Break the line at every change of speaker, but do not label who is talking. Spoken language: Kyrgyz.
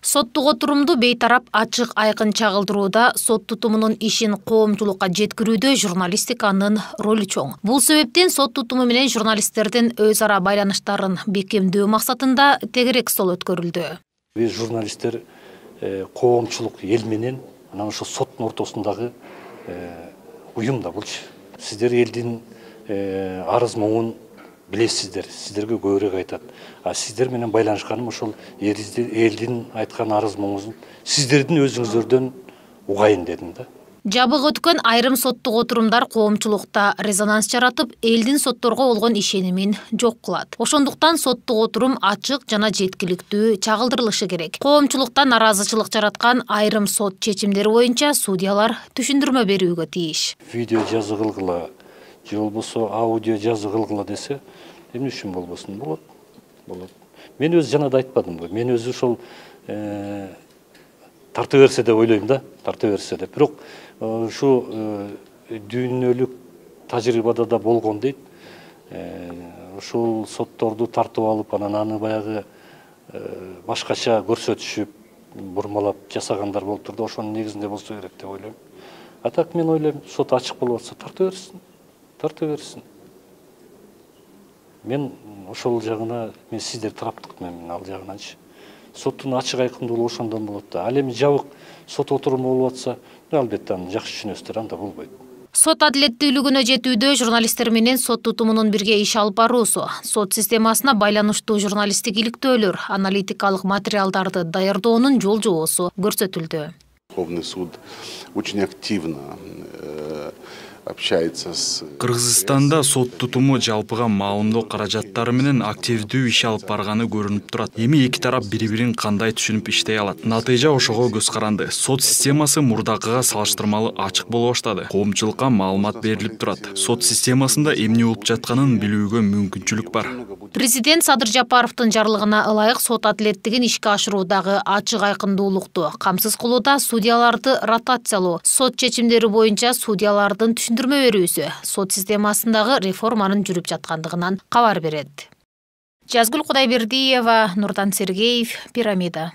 Соттук отурумду бейтарап ачык айкын чагылдырууда сот тутумунун ишин коомчулукка жеткирүүдө журналистиканын ролу чоң. Бул себептен сот тутуму менен журналисттердин өз ара байланыштарын бекемдөө максатында тегерек стол өткөрүлдү.
Биз журналисттер коомчулук эл менен анан ошо соттун ортосундагы уюм да булчу. Сиздер элдин арыз моңун билесиздер, сиздерге көбүрөөк айтат. А сиздер менен байланышканым ошол элдин айткан арыз моңун сиздердин өзүңүздөрдөн угайын дедим да.
Жабык өткөн айрым соттук отурумдар коомчулукта резонанс жаратып, элдин сотторго болгон ишенимин жок кылат. Ошондуктан соттук отурум ачык жана жеткиликтүү чагылдырылышы керек. Коомчулукта наразычылык жараткан айрым сот чечимдери боюнча судьялар түшүндүрмө берүүгө тийиш.
Видео жазуу кылгыла, же болбосо аудио жазуу кылгыла десе, эмне үчүн болбосун? Болот. Мен өзү жана да айтпадымбы. Мен өзү ошол тарта берсе деп ойлойм да, тарта берсе деп. Бирок ушу дүйнөлүк тажрыйбада да болгон дейт. Ошол сотторду тартып алып, анан аны баягы башкача көрсөтүшүп, бурмалап жасагандар болуп турду. Ошонун негизинде болсо керек деп ойлойм. А так мен ойлойм, сот ачык болуп атса тарта берсин. Тарта берсин. Мен ошол жагына, мен сиздер тараптыкмын, ал жагыначы. Соттун ачык айкындуулугу ошондон болот да. Ал эми жабык сот отуруму болуп атса, албетте аны жакшы түшүнөсүздөр, анда болбойт.
Сот адилеттүүлүгүнө жетүүдө журналисттер менен сот тутумунун бирге иш алып баруусу, сот системасына байланыштуу журналисттик иликтөөлөр, аналитикалык материалдарды даярдоонун жол жобосу көрсөтүлдү.
Верховный суд очень активно общается с...
Кыргызстанда сот тутуму жалпыга маалымдоо каражаттары менен активдүү иш алып барганы көрүнүп турат. Эми эки тарап бири-бирин кандай түшүнүп иштей алат? Натыйжа ошого көз каранды. Сот системасы мурдакыга салыштырмалуу ачык боло баштады. Коомчулукка маалымат берилип турат. Сот системасында эмне болуп жатканын билүүгө мүмкүнчүлүк бар.
Президент Садыр Жапаровдун жарлыгына ылайык сот адилеттигин ишке ашыруудагы ачык айкындуулукту камсыз кылууда судьяларды ротациялоо, сот чечимдери боюнча судьялардын түшүндүрмө берүүсү сот системасындагы реформанын жүрүп жаткандыгынан кабар берет. Жазгүл Кудайбердиева, Нурдан Сергеев, Пирамида.